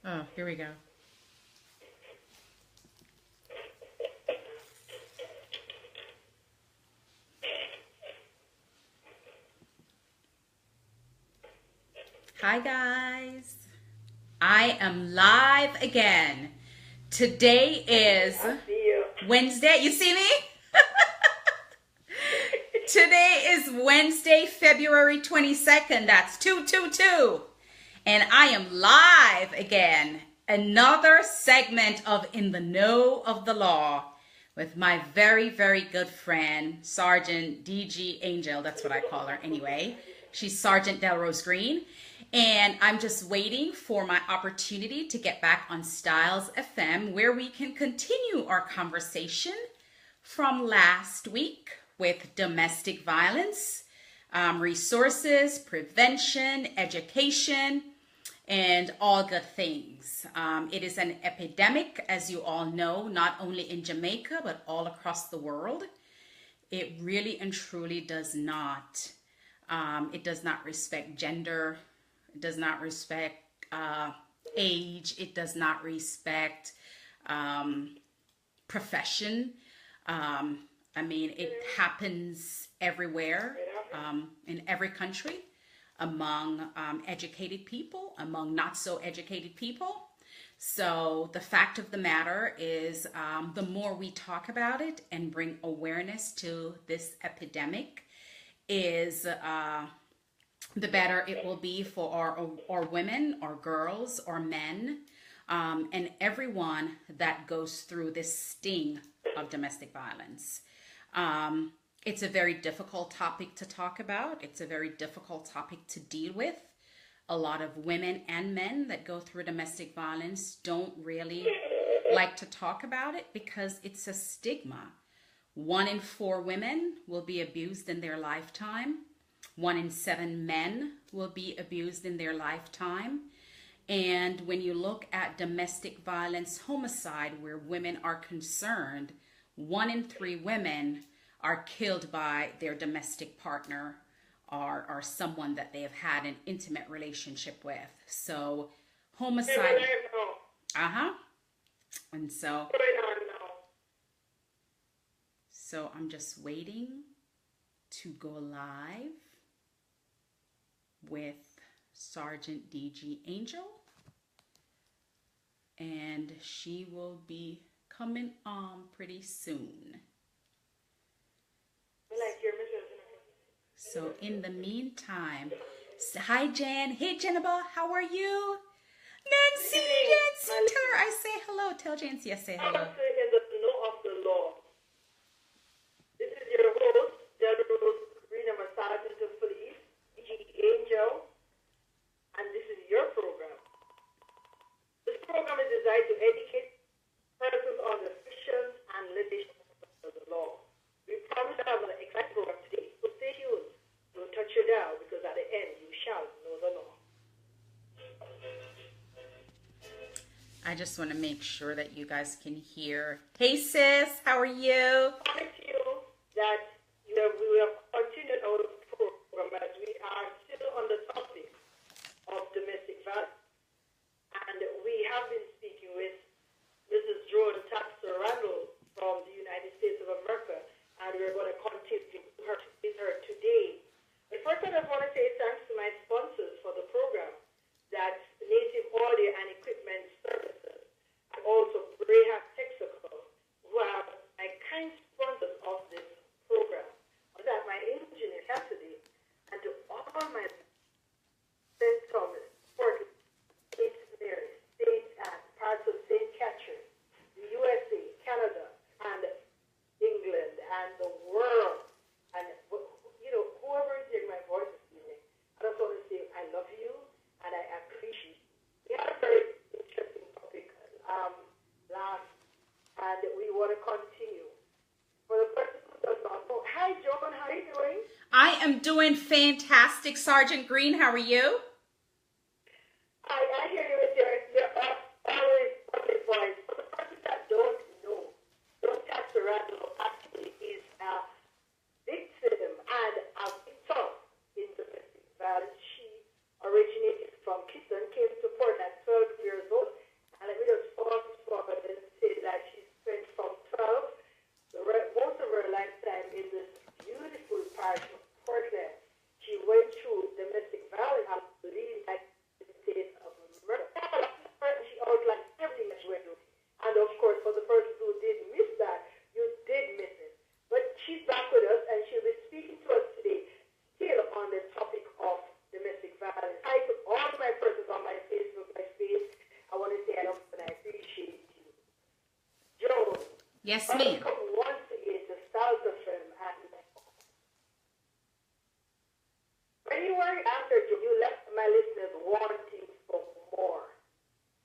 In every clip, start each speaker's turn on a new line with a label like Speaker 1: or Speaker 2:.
Speaker 1: Oh, here we go. Hi, guys. I am live again. Today is
Speaker 2: I see you.
Speaker 1: Wednesday. You see me? Today is Wednesday, February 22nd. That's 222. And I am live again. Another segment of In the Know of the Law with my very, very good friend, Sgt DG Angel. That's what I call her anyway. She's Sergeant Delrose Green. And I'm just waiting for my opportunity to get back on StylzFM where we can continue our conversation from last week with domestic violence, resources, prevention, education, and all good things. It is an epidemic, as you all know, not only in Jamaica, but all across the world. It really and truly does not. It does not respect gender. It does not respect age. It does not respect profession. It happens everywhere, in every country, among educated people, among not so educated people. So the fact of the matter is, the more we talk about it and bring awareness to this epidemic, is the better it will be for our women, our girls, our men, and everyone that goes through this sting of domestic violence. It's a very difficult topic to talk about. It's a very difficult topic to deal with. A lot of women and men that go through domestic violence don't really like to talk about it because it's a stigma. 1 in 4 women will be abused in their lifetime. 1 in 7 men will be abused in their lifetime. And when you look at domestic violence homicide, where women are concerned, 1 in 3 women are killed by their domestic partner or someone that they have had an intimate relationship with. So homicide. And so I'm just waiting to go live with Sgt DG Angel, and she will be coming on pretty soon. So in the meantime, hi Jan. Hey Jennifer, how are you? Nancy, Jancy, tell her I say hello. Tell Jancy I say hello.
Speaker 2: In the know of the law. This is your host, Delrose Green, I'm a Sergeant of Police, DG Angel, and this is your program. This program is designed to educate persons on the fictions and limitations of the law. We promise to have an exciting program today, so stay tuned. Don't touch your dial, because at the end you shall know the law.
Speaker 1: I just want to make sure that you guys can hear. Hey sis, how are you?
Speaker 2: I promise you that we will continue our program as we are still on the topic of domestic violence. And we have been speaking with Mrs. Joan Tapster Randall from the United States of America, and we're going to continue with her today. But first, I just want to say thanks to my sponsors for the program. That's Native Audio and Equipment Services, and also Breha Texaco, who are my kind sponsors of this program. That my engineer Cassidy, and to all my St. Thomas, Fort St. Mary, parts of St. Catherine, the USA, Canada, and England, and the world, and whoever is hearing my voice this evening, I just want to say I love you and I appreciate you. We had a very interesting topic last, and we want to continue. For the person who does not know, hi Joan, how are you doing?
Speaker 1: I am doing fantastic, Sergeant Green. How are you?
Speaker 2: I hear you with your always public voice. For the person that don't know, Don't Tapster Randall actually is a victim and a victim in domestic violence. She originated from Kingston, came to Port at 12 years old,
Speaker 1: Yes, ma'am.
Speaker 2: Welcome once again to StylzFM. And when you were answered, you left my listeners wanting for more.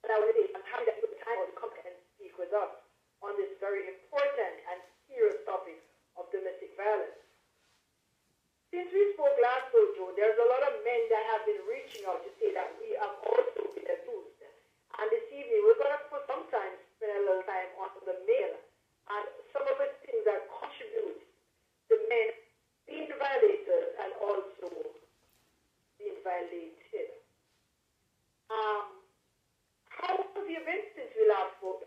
Speaker 2: And I would say, I'm happy that you took time to come and speak with us on this very important and serious topic of domestic violence. Since we spoke last week, Joe, there's a lot of men that have been reaching out to say that we have also been abused. And this evening, we're going to for some time spend a little time on the male and some of the things that contribute to men being violated and also being violated. How have you been since we last spoke?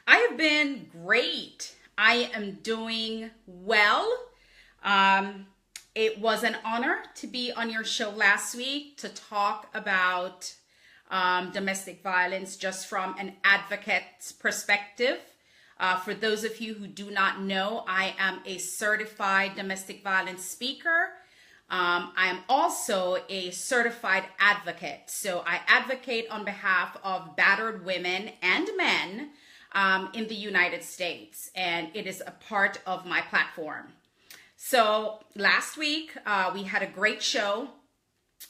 Speaker 1: I have been great. I am doing well. It was an honor to be on your show last week to talk about domestic violence just from an advocate's perspective. For those of you who do not know, I am a certified domestic violence speaker. I am also a certified advocate. So I advocate on behalf of battered women and men in the United States, and it is a part of my platform. So last week, we had a great show.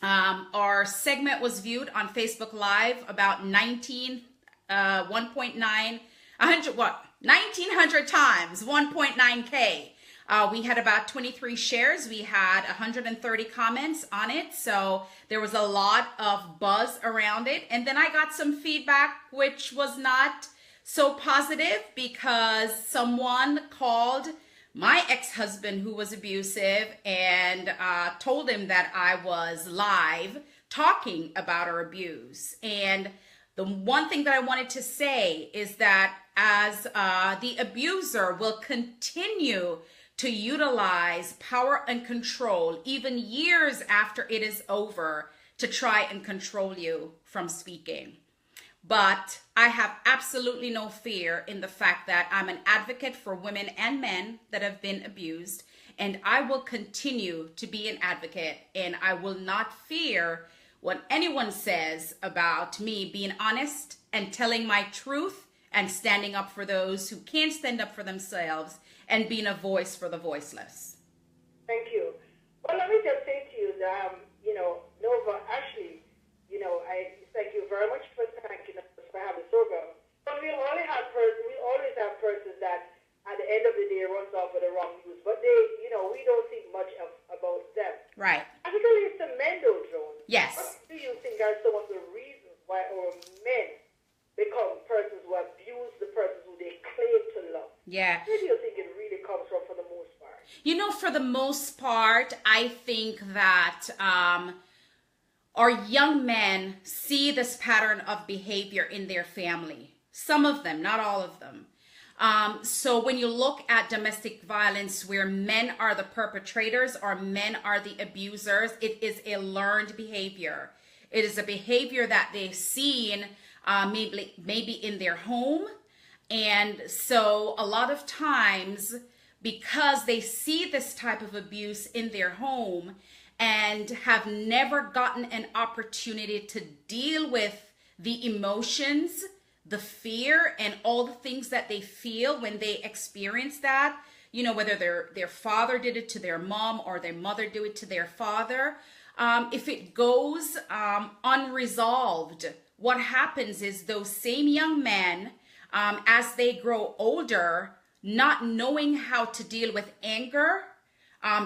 Speaker 1: Our segment was viewed on Facebook Live about 1,900 times, 1.9K. We had about 23 shares. We had 130 comments on it. So there was a lot of buzz around it. And then I got some feedback, which was not so positive because someone called my ex-husband who was abusive and told him that I was live talking about our abuse. And the one thing that I wanted to say is that as the abuser will continue to utilize power and control even years after it is over to try and control you from speaking. But I have absolutely no fear in the fact that I'm an advocate for women and men that have been abused, and I will continue to be an advocate, and I will not fear what anyone says about me being honest and telling my truth and standing up for those who can't stand up for themselves and being a voice for the voiceless.
Speaker 2: Thank you. Well, let me just say to you that, Nova, actually, I thank you very much for thanking us for having this program. But we always have persons that at the end of the day runs off with the wrong news. But they, we don't think much about them.
Speaker 1: Right.
Speaker 2: Particularly it's the men though, Joan.
Speaker 1: Yes.
Speaker 2: What do you think are some of the reasons why our men become persons who abuse the persons who they claim to love?
Speaker 1: Yeah.
Speaker 2: Where do you think it really comes from for the most part?
Speaker 1: For the most part, I think that our young men see this pattern of behavior in their family. Some of them, not all of them. So when you look at domestic violence where men are the perpetrators or men are the abusers, it is a learned behavior. It is a behavior that they've seen maybe in their home. And so a lot of times, because they see this type of abuse in their home and have never gotten an opportunity to deal with the emotions, the fear, and all the things that they feel when they experience that, whether their father did it to their mom or their mother did it to their father, if it goes unresolved, what happens is those same young men, as they grow older, not knowing how to deal with anger,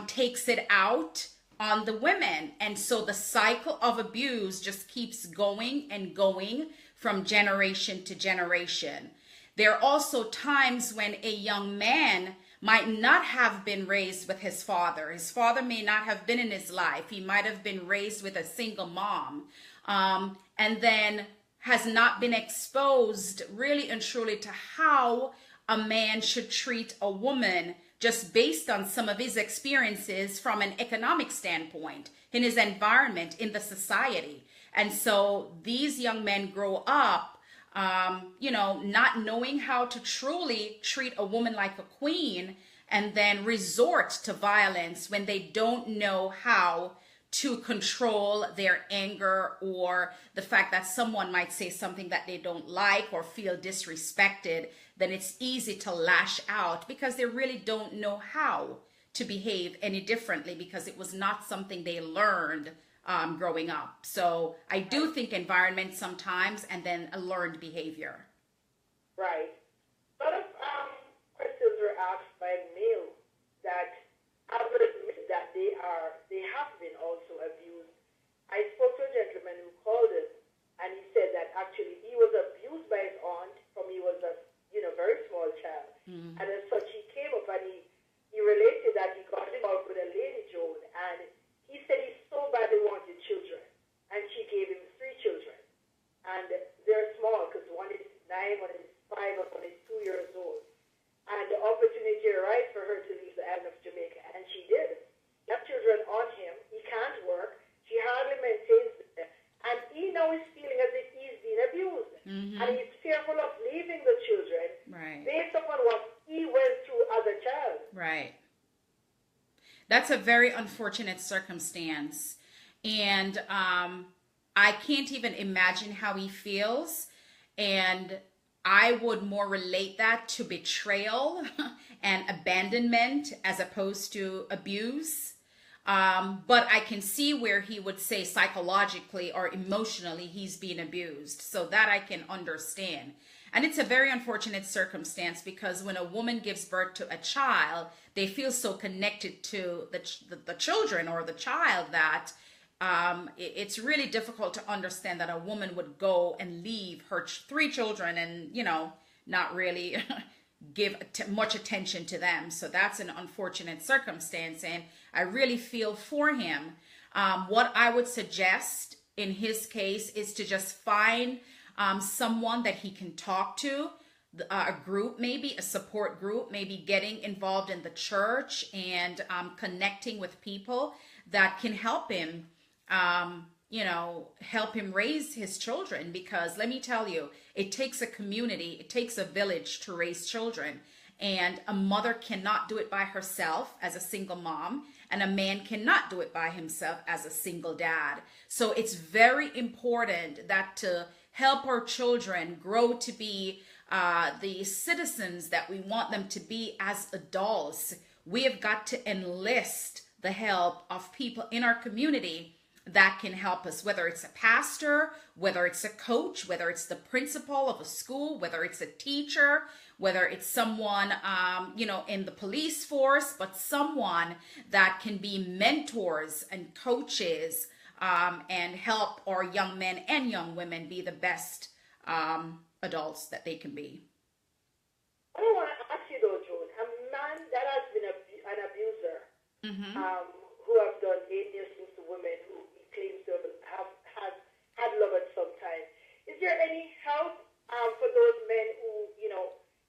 Speaker 1: takes it out on the women. And so the cycle of abuse just keeps going and going from generation to generation. There are also times when a young man might not have been raised with his father. His father may not have been in his life. He might have been raised with a single mom, and then has not been exposed really and truly to how a man should treat a woman just based on some of his experiences from an economic standpoint in his environment, in the society. And so these young men grow up, not knowing how to truly treat a woman like a queen, and then resort to violence when they don't know how to control their anger, or the fact that someone might say something that they don't like or feel disrespected, then it's easy to lash out because they really don't know how to behave any differently because it was not something they learned growing up. So I do think environment sometimes, and then a learned behavior.
Speaker 2: Right. A lot of questions were asked by males that I would admit that they have been also abused. I spoke to a gentleman who called us, and he said that actually he was abused by his aunt from he was a very small child, and as such he came up and he related that he got involved with a lady Joan, and he said he so badly wanted children, and she gave him 3 children, and they're small because one is 9, one is 5, and one is 2 years old. And the opportunity arrived for her to leave the island of Jamaica, and she did. Left children on him. He can't work. She hardly maintains them. And he now is feeling as if he's being abused. And he's fearful of leaving the children based upon what he went through as a child.
Speaker 1: Right. That's a very unfortunate circumstance. And I can't even imagine how he feels. And I would more relate that to betrayal and abandonment as opposed to abuse. But I can see where he would say psychologically or emotionally he's being abused. So that I can understand. And it's a very unfortunate circumstance because when a woman gives birth to a child, they feel so connected to the children or the child that it's really difficult to understand that a woman would go and leave her 3 children and, not really give much attention to them. So that's an unfortunate circumstance. And I really feel for him. What I would suggest in his case is to just find someone that he can talk to, a group, maybe a support group, maybe getting involved in the church and connecting with people that can help him help him raise his children, because let me tell you, it takes a community, it takes a village to raise children, and a mother cannot do it by herself as a single mom, and a man cannot do it by himself as a single dad. So it's very important that to help our children grow to be the citizens that we want them to be as adults, we have got to enlist the help of people in our community that can help us, whether it's a pastor, whether it's a coach, whether it's the principal of a school, whether it's a teacher, whether it's someone, in the police force, but someone that can be mentors and coaches and help our young men and young women be the best adults that they can be.
Speaker 2: I want to ask you though, Joan, a man that has been an abuser, who have done heinous things to women, who he claims to have had love at some time. Is there any help for those men who,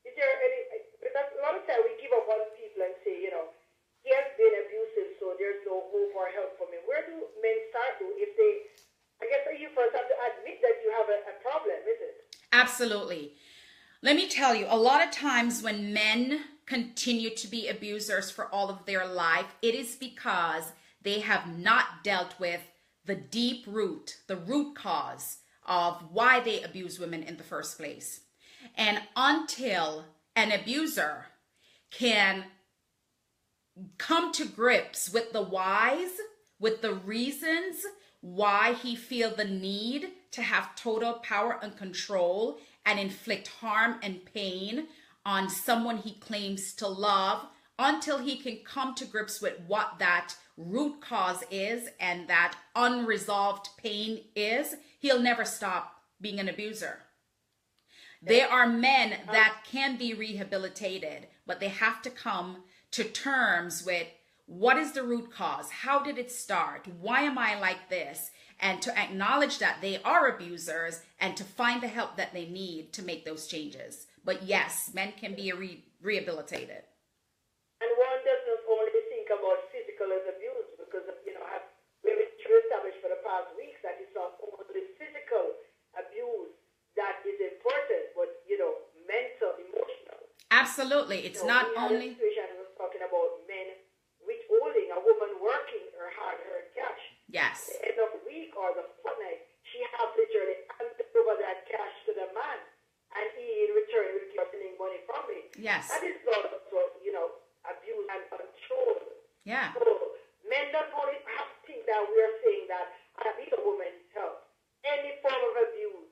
Speaker 2: is there any, because a lot of times we give up on people and say, he has been abusive, so there's no hope or help for him. Where do men start though if they, I guess you first have to admit that you have a problem, is it?
Speaker 1: Absolutely. Let me tell you, a lot of times when men continue to be abusers for all of their life, it is because they have not dealt with the deep root, the root cause of why they abuse women in the first place. And until an abuser can come to grips with the whys, with the reasons why he feel the need to have total power and control and inflict harm and pain on someone he claims to love, until he can come to grips with what that root cause is and that unresolved pain is, he'll never stop being an abuser. There are men that can be rehabilitated, but they have to come to terms with what is the root cause? How did it start? Why am I like this? And to acknowledge that they are abusers and to find the help that they need to make those changes. But yes, men can be rehabilitated.
Speaker 2: And one doesn't only think about physical as abuse, because, we've established for the past weeks that it's not only physical abuse that is important, but, mental, emotional.
Speaker 1: Absolutely. It's not only...
Speaker 2: We was talking about men withholding a woman working her hard-earned cash.
Speaker 1: Yes. Yes.
Speaker 2: That is also, abuse and control.
Speaker 1: Yeah.
Speaker 2: So men don't only have to think that we are saying that I need a woman's help. Any form of abuse,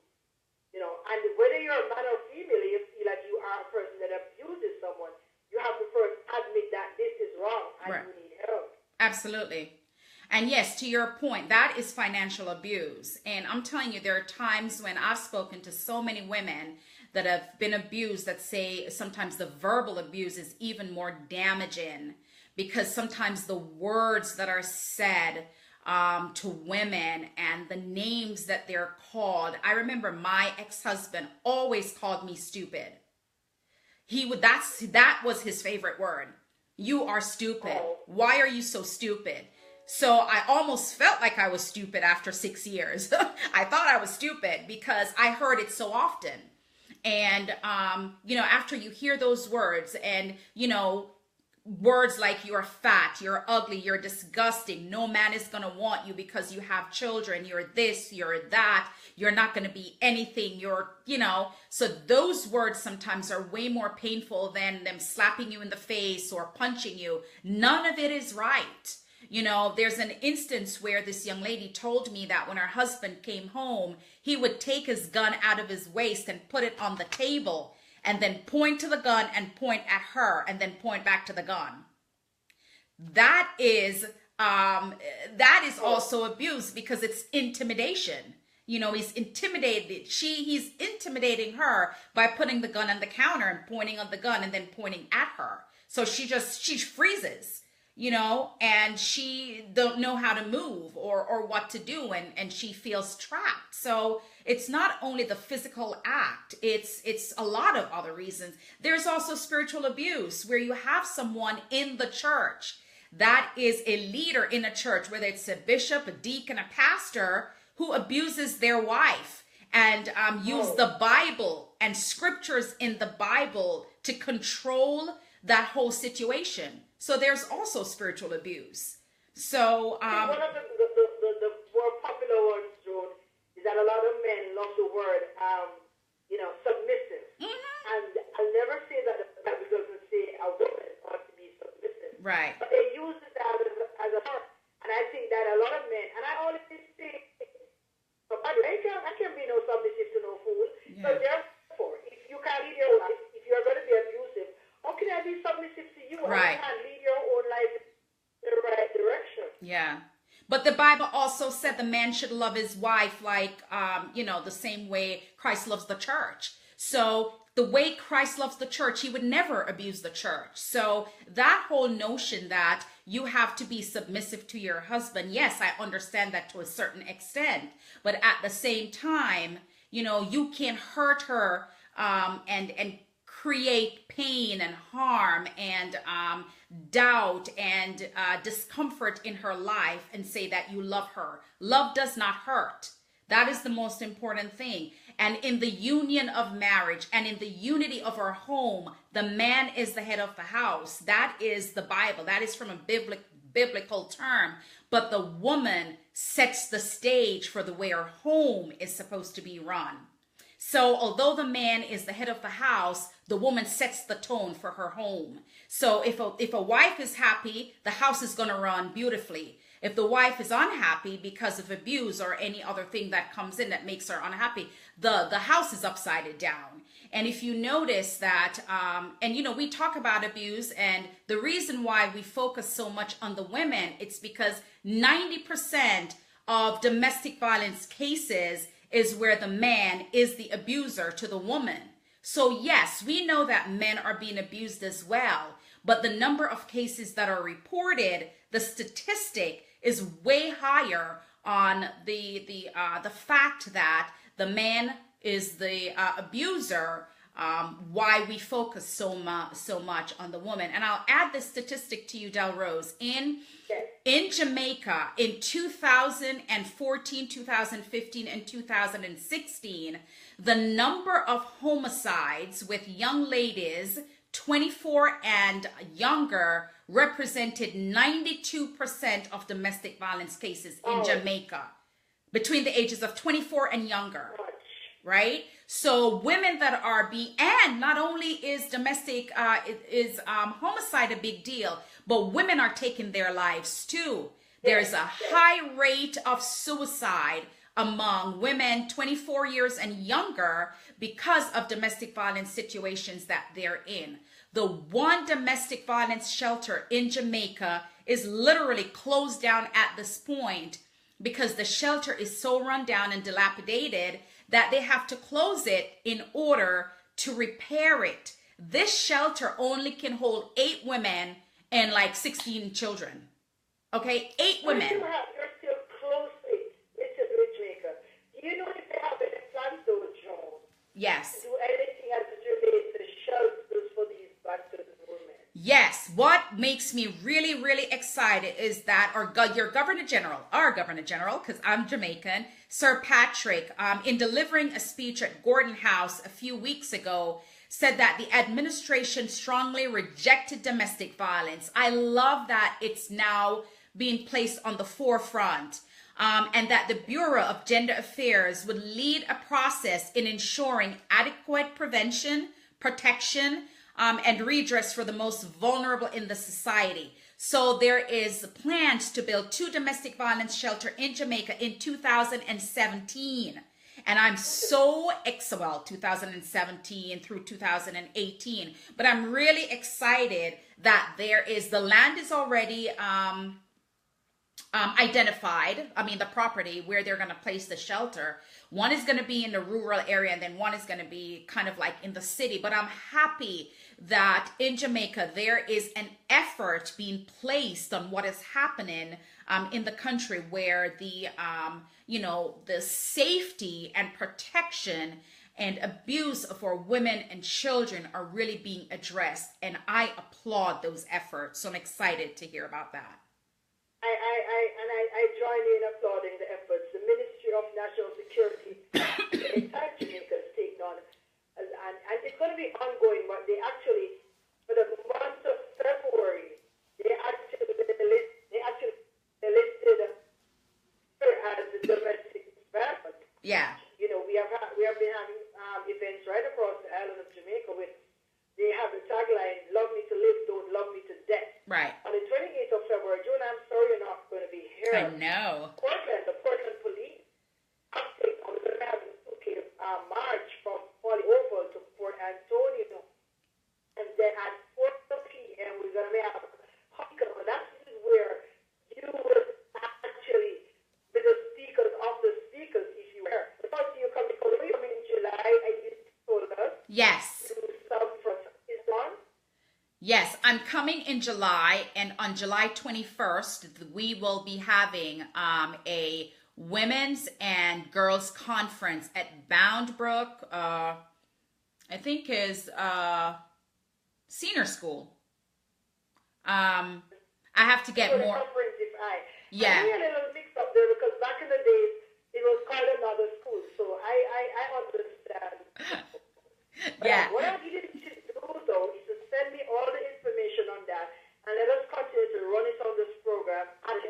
Speaker 2: and whether you're a man or female, you feel like you are a person that abuses someone, you have to first admit that this is wrong and
Speaker 1: Right.
Speaker 2: you need help.
Speaker 1: Absolutely. And yes, to your point, that is financial abuse. And I'm telling you, there are times when I've spoken to so many women that have been abused that say sometimes the verbal abuse is even more damaging, because sometimes the words that are said to women and the names that they're called. I remember my ex-husband always called me stupid. That was his favorite word. You are stupid. Why are you so stupid? So I almost felt like I was stupid after 6 years. I thought I was stupid because I heard it so often. And, after you hear those words and, words like you're fat, you're ugly, you're disgusting, no man is going to want you because you have children, you're this, you're that, you're not going to be anything, so those words sometimes are way more painful than them slapping you in the face or punching you. None of it is right. There's an instance where this young lady told me that when her husband came home, he would take his gun out of his waist and put it on the table and then point to the gun and point at her and then point back to the gun. That is also abuse, because it's intimidation. He's intimidated. He's intimidating her by putting the gun on the counter and pointing on the gun and then pointing at her. So she freezes, and she don't know how to move or what to do, and she feels trapped. So it's not only the physical act, it's a lot of other reasons. There's also spiritual abuse, where you have someone in the church that is a leader in a church, whether it's a bishop, a deacon, a pastor, who abuses their wife and use the Bible and scriptures in the Bible to control that whole situation. So there's also spiritual abuse. So
Speaker 2: one of the more popular ones, Joan, is that a lot of men love the word, submissive. Mm-hmm. And I'll never say that the Bible doesn't say a woman ought to be submissive.
Speaker 1: Right.
Speaker 2: But they use it as a term. And I think that a lot of men, and I always say, I can be no submissive to no fool. Yeah. So therefore, if you can't lead your life, if you're going to be abusive, how can I be submissive to you?
Speaker 1: Right.
Speaker 2: You can't lead your own life in the right direction.
Speaker 1: Yeah. But the Bible also said the man should love his wife like, the same way Christ loves the church. So the way Christ loves the church, he would never abuse the church. So that whole notion that you have to be submissive to your husband, yes, I understand that to a certain extent. But at the same time, you can hurt her and create pain and harm and doubt and discomfort in her life and say that you love her. Love does not hurt. That is the most important thing. And in the union of marriage and in the unity of our home, the man is the head of the house. That is the Bible. That is from a biblical term. But the woman sets the stage for the way our home is supposed to be run. So although the man is the head of the house, the woman sets the tone for her home. So if a wife is happy, the house is going to run beautifully. If the wife is unhappy because of abuse or any other thing that comes in that makes her unhappy, the house is upside down. And if you notice that, we talk about abuse, and the reason why we focus so much on the women, it's because 90% of domestic violence cases is where the man is the abuser to the woman. So yes, we know that men are being abused as well, but the number of cases that are reported, the statistic is way higher on the fact that the man is the abuser. Why we focus so much on the woman. And I'll add this statistic to you, Del Rose. In Jamaica, in 2014, 2015, and 2016, the number of homicides with young ladies 24 and younger represented 92% of domestic violence cases in Jamaica between the ages of 24 and younger. right? So women that are and not only is homicide a big deal, but women are taking their lives too. There's a high rate of suicide among women 24 years and younger because of domestic violence situations that they're in. The one domestic violence shelter in Jamaica is literally closed down at this point because the shelter is so run down and dilapidated that they have to close it in order to repair it. This shelter only can hold 8 women and like 16 children. Okay, 8 women.
Speaker 2: You're still close with Jamaica. Do you know if they have any plans though, Joan?
Speaker 1: Yes.
Speaker 2: Do anything as it relates to shelters for these battered women?
Speaker 1: Yes. What makes me really, really excited is that our Governor General, because I'm Jamaican, Sir Patrick, in delivering a speech at Gordon House a few weeks ago, said that the administration strongly rejected domestic violence. I love that it's now being placed on the forefront, and that the Bureau of Gender Affairs would lead a process in ensuring adequate prevention, protection, and redress for the most vulnerable in the society. So there is plans to build 2 domestic violence shelters in Jamaica in 2017. And I'm so excited, 2017 through 2018, but I'm really excited that the land is already identified. I mean, the property where they're going to place the shelter. One is going to be in the rural area, and then one is going to be kind of like in the city. But I'm happy that in Jamaica, there is an effort being placed on what is happening in the country, where the safety and protection and abuse for women and children are really being addressed. And I applaud those efforts. So I'm excited to hear about that.
Speaker 2: I join in applauding the efforts. The Ministry of National Security, the entire Jamaica is taking on, and it's going to be ongoing. But they actually, for the month of February, they listed her as the domestic violence.
Speaker 1: Yeah.
Speaker 2: You know, we have been having events right across the island of Jamaica with. They have the tagline, "Love me to live, don't love me to death."
Speaker 1: Right.
Speaker 2: On the 28th of February, June, I'm sorry you're not going to be here.
Speaker 1: I know.
Speaker 2: The Portland Police, we're going to have a 2K march from Folly Oval to Port Antonio. And then at 4 p.m., we're going to have a hunger. That's where you will actually be the speakers of the speakers if you were. Because you come in July, and you told us.
Speaker 1: Yes. Yes, I'm coming in July, and on July 21st, we will be having a women's and girls conference at Boundbrook, I think is senior school. I have to get more. Yeah.
Speaker 2: I'm a little mixed up there because back in the days, it was called another school, so I understand.
Speaker 1: Yeah.
Speaker 2: What I needed to do, though, is to send me all the information on that, and let us continue to run it on this program, and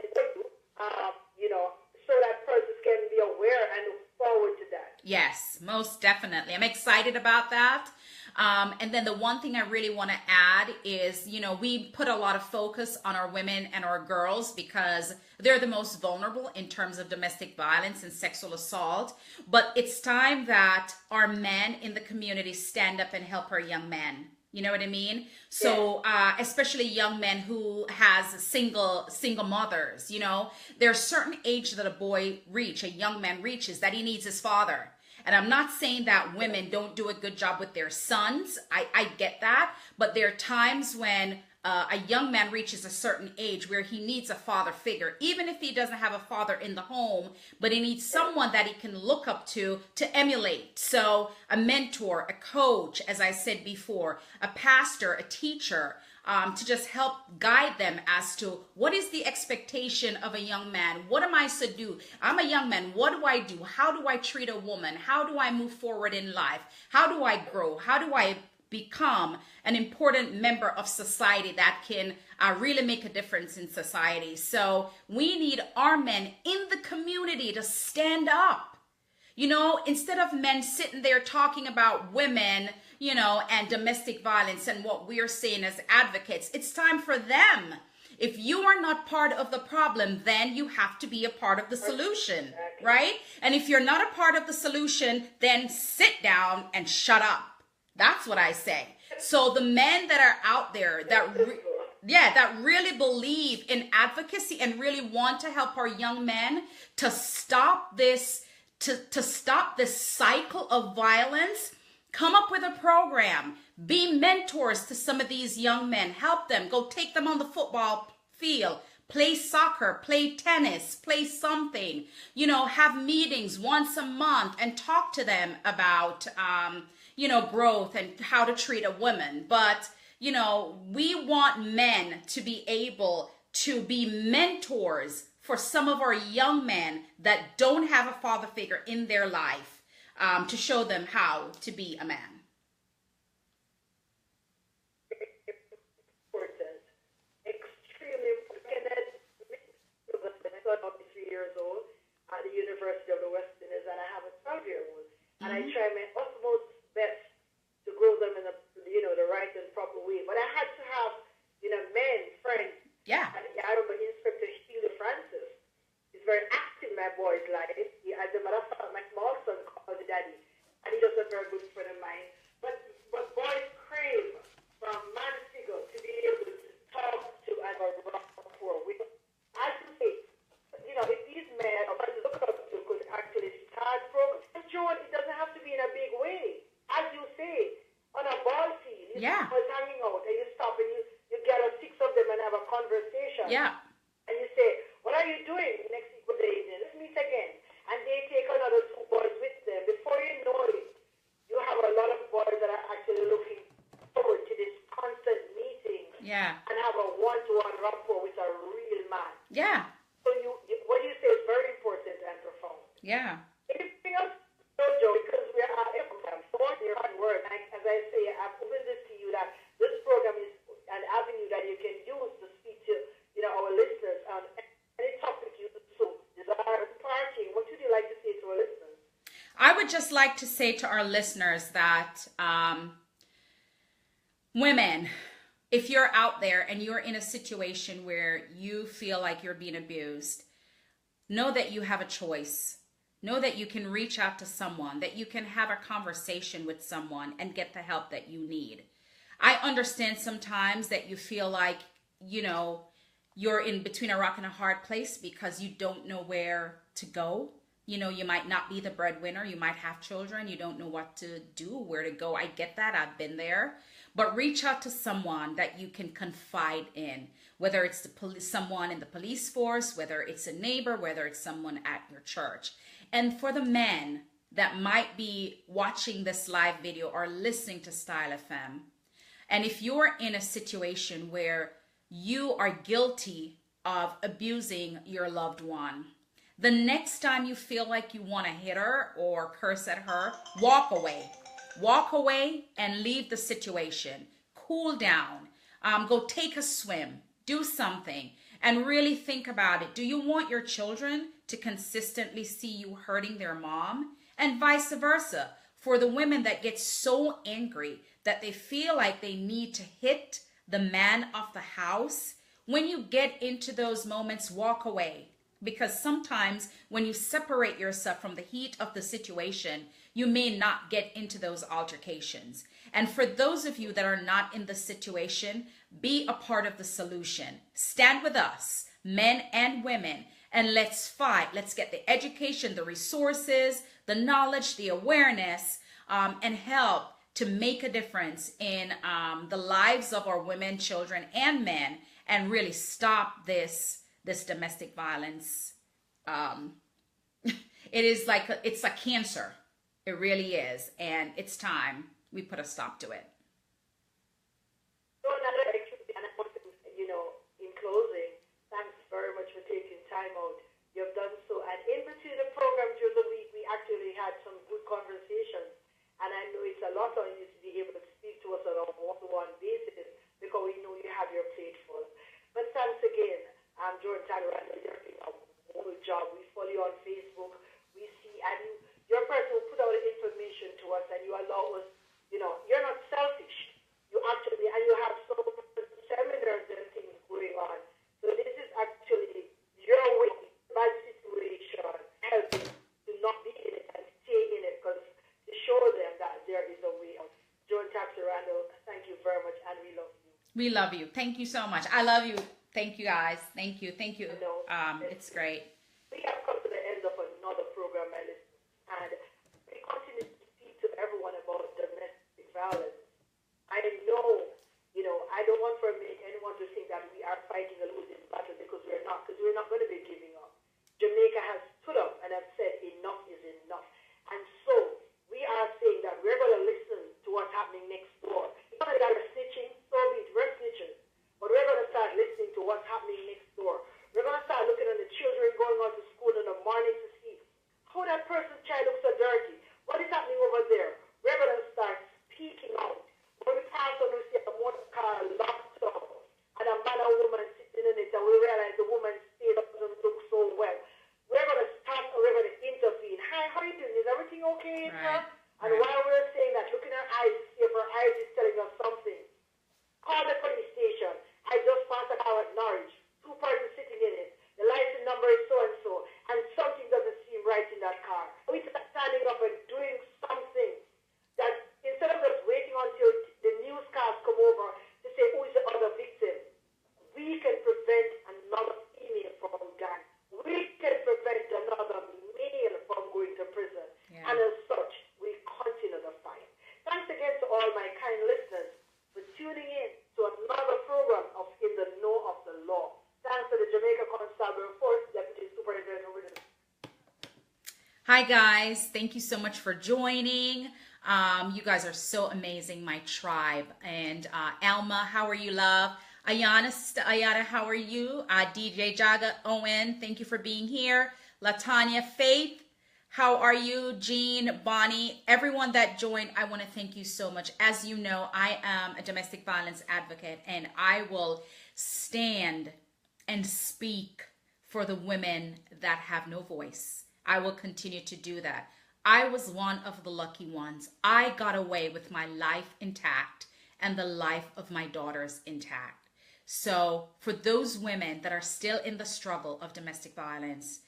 Speaker 2: so that persons can be aware and look forward to that.
Speaker 1: Yes, most definitely. I'm excited about that. And then the one thing I really want to add is, we put a lot of focus on our women and our girls because they're the most vulnerable in terms of domestic violence and sexual assault. But it's time that our men in the community stand up and help our young men. You know what I mean? So, especially young men who has single mothers, there's certain age that a young man reaches that he needs his father. And I'm not saying that women don't do a good job with their sons. I get that. But there are times when a young man reaches a certain age where he needs a father figure, even if he doesn't have a father in the home, but he needs someone that he can look up to emulate. So a mentor, a coach, as I said before, a pastor, a teacher, to just help guide them as to what is the expectation of a young man. What am I to do? I'm a young man. What do I do? How do I treat a woman? How do I move forward in life? How do I grow? How do I become an important member of society that can really make a difference in society? So we need our men in the community to stand up. You know, instead of men sitting there talking about women, you know, and domestic violence and what we're saying as advocates, it's time for them. If you are not part of the problem, then you have to be a part of the solution, right? And if you're not a part of the solution, then sit down and shut up. That's what I say. So the men that are out there that really believe in advocacy and really want to help our young men to stop this, to stop this cycle of violence, come up with a program. Be mentors to some of these young men. Help them. Go take them on the football field. Play soccer, play tennis, play something. You know, have meetings once a month and talk to them about, you know, growth and how to treat a woman. But, you know, we want men to be able to be mentors for some of our young men that don't have a father figure in their life, to show them how to be a man.
Speaker 2: I'm 3 years old at the University of the West Indies, and I have a 12-year-old, and I try my utmost best to grow them in the, you know, the right and proper way. But I had to have, you know, men, friends.
Speaker 1: Yeah.
Speaker 2: And I remember Inspector Healy Francis. He's very active in my boy's life. As a matter of fact, my small son calls daddy, and he's just a very good friend of mine. But boys crave from man figure to be able to talk to and rapport with. As you say, you know, if these men or men look up to could actually start programs, and Joan, it doesn't have to be in a big way. As you say, on a ball field, you was hanging out, and you stop and you gather 6 of them and have a conversation.
Speaker 1: Yeah.
Speaker 2: And you say, what are you doing next week with the evening? Let's meet again. And they take another 2 boys with them. Before you know it, you have a lot of boys that are actually looking forward to this constant meeting.
Speaker 1: Yeah.
Speaker 2: And have a one-to-one rapport with a real man.
Speaker 1: Yeah.
Speaker 2: So what you say is very important and profound.
Speaker 1: Yeah.
Speaker 2: Anything else, Jojo? Because we are on your hard word. As I say, I've opened this to you that this program is an avenue that you can use to speak to, you know, our listeners on any topic you so desire parting. What would you like to say to our listeners?
Speaker 1: I would just like to say to our listeners that women, if you're out there and you're in a situation where you feel like you're being abused, know that you have a choice. Know that you can reach out to someone, that you can have a conversation with someone and get the help that you need. I understand sometimes that you feel like, you know, you're in between a rock and a hard place because you don't know where to go. You know, you might not be the breadwinner. You might have children. You don't know what to do, where to go. I get that. I've been there. But reach out to someone that you can confide in, whether it's someone in the police force, whether it's a neighbor, whether it's someone at your church. And for the men that might be watching this live video or listening to StylzFM, and if you're in a situation where you are guilty of abusing your loved one, the next time you feel like you want to hit her or curse at her, walk away. Walk away and leave the situation. Cool down. Go take a swim. Do something. And really think about it. Do you want your children to consistently see you hurting their mom? And vice versa. For the women that get so angry that they feel like they need to hit the man of the house, when you get into those moments, walk away. Because sometimes when you separate yourself from the heat of the situation, you may not get into those altercations. And for those of you that are not in the situation, be a part of the solution. Stand with us, men and women, and let's fight. Let's get the education, the resources, the knowledge, the awareness, and help to make a difference in the lives of our women, children, and men, and really stop this domestic violence. It is like it's a cancer. It really is, and it's time we put a stop to it.
Speaker 2: So, you know, in closing, thanks very much for taking time out. You've done so, and in between the program during the week, we actually had some good conversations, and I know it's a lot on you to be able to speak to us on a one-to-one basis because we know you have your plate full. But thanks again. I'm Jordan Tyler, you're doing a wonderful job. We follow you on Facebook. We see, and You're a person who put out the information to us and you allow us, you're not selfish. You actually, and you have so many seminars and things going on. So this is actually your way, bad situation, helping to not be in it and stay in it, because to show them that there is a way out. Joan Tapser Randall, thank you very much, and we love you.
Speaker 1: We love you. Thank you so much. I love you. Thank you, guys. Thank you. Thank you. It's great.
Speaker 2: We have come to the end of another program, my listeners, and we continue to speak to everyone about domestic violence. I know, I don't want for anyone to think that we are fighting a losing battle, because we're not going to be giving up. Jamaica has stood up and have said enough is enough. And so we are saying that we're going to listen to what's happening next door. It's not that we're snitching, so be it, we're snitching. But we're going to start listening to what's happening next door. We're going to start looking at the children going on to school in the morning to see how that person's child looks so dirty. What is happening over there? We're going to start speaking out. When we pass on, we see a motor car locked up and a man and woman sitting in it, and we realize the woman's state doesn't look so well. We're going to start and we're going to intervene. Hi, how are you doing? Is everything okay?
Speaker 1: Right.
Speaker 2: And while we're saying that, look in her eyes to see if her eyes is telling us something. Call the police station. I just passed a car at Norwich. 2 persons sitting in it. The license number is so-and-so. And something doesn't seem right in that car. We start standing up and doing something that, instead of just waiting until the news cars come over to say who is the other victim, we can prevent another female from gang. We can prevent another male from going to prison.
Speaker 1: Yeah.
Speaker 2: And as such, we continue the fight. Thanks again to all my kind listeners for tuning in to another program of In the Know of the Law. Thanks to the Jamaica Constable Force Deputy Superintendent Williams.
Speaker 1: Hi, guys. Thank you so much for joining. You guys are so amazing, my tribe. And Alma, how are you, love? Ayana, Sister Ayana, how are you? DJ Jaga Owen, thank you for being here. Latanya Faith, how are you? Jean, Bonnie, everyone that joined, I want to thank you so much. As you know, I am a domestic violence advocate, and I will stand and speak for the women that have no voice. I will continue to do that. I was one of the lucky ones. I got away with my life intact and the life of my daughters intact. So for those women that are still in the struggle of domestic violence,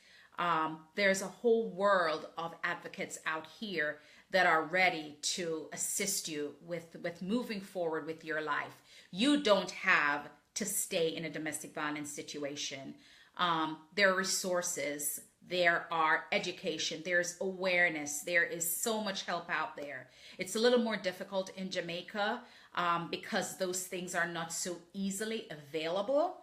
Speaker 1: there's a whole world of advocates out here that are ready to assist you with moving forward with your life. You don't have to stay in a domestic violence situation. There are resources, there are education, there's awareness, there is so much help out there. It's a little more difficult in Jamaica because those things are not so easily available,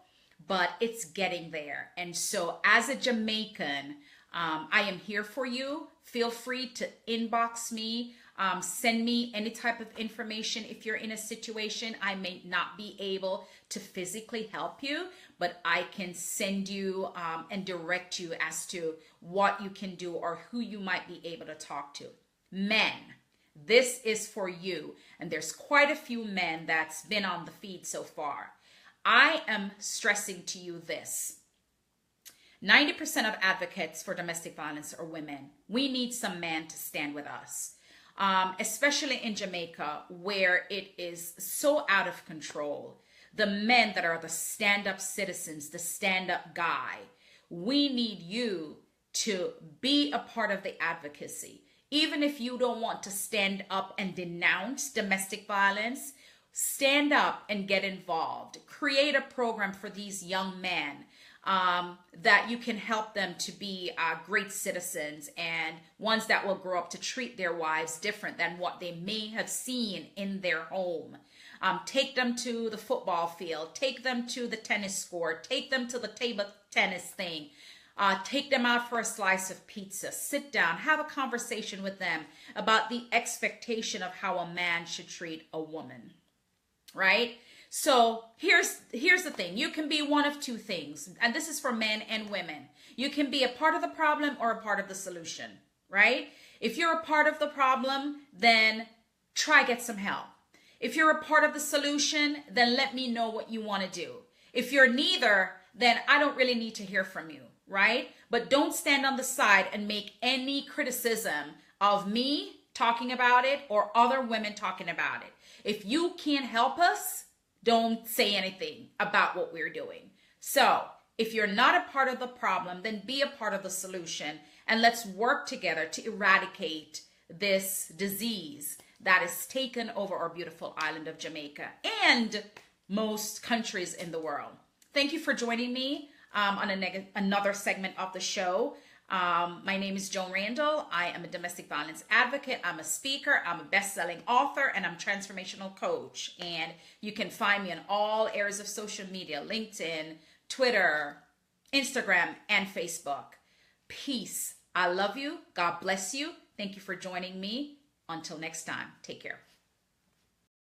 Speaker 1: but it's getting there. And so as a Jamaican, I am here for you. Feel free to inbox me, send me any type of information. If you're in a situation, I may not be able to physically help you, but I can send you and direct you as to what you can do or who you might be able to talk to. Men, this is for you. And there's quite a few men that's been on the feed so far. I am stressing to you this. 90% of advocates for domestic violence are women. We need some men to stand with us, especially in Jamaica, where it is so out of control. The men that are the stand-up citizens, the stand-up guy, we need you to be a part of the advocacy. Even if you don't want to stand up and denounce domestic violence, stand up and get involved. Create a program for these young men that you can help them to be great citizens and ones that will grow up to treat their wives different than what they may have seen in their home. Take them to the football field, take them to the tennis court, take them to the table tennis thing, take them out for a slice of pizza, sit down, have a conversation with them about the expectation of how a man should treat a woman, right? So here's the thing. You can be one of two things, and this is for men and women. You can be a part of the problem or a part of the solution, right? If you're a part of the problem, then try get some help. If you're a part of the solution, then let me know what you want to do. If you're neither, then I don't really need to hear from you, right? But don't stand on the side and make any criticism of me talking about it or other women talking about it. If you can't help us, don't say anything about what we're doing. So if you're not a part of the problem, then be a part of the solution, and let's work together to eradicate this disease that has taken over our beautiful island of Jamaica and most countries in the world. Thank you for joining me on another segment of the show. My name is Joan Randall. I am a domestic violence advocate. I'm a speaker. I'm a best-selling author, and I'm a transformational coach. And you can find me in all areas of social media: LinkedIn, Twitter, Instagram, and Facebook. Peace. I love you. God bless you. Thank you for joining me. Until next time, take care.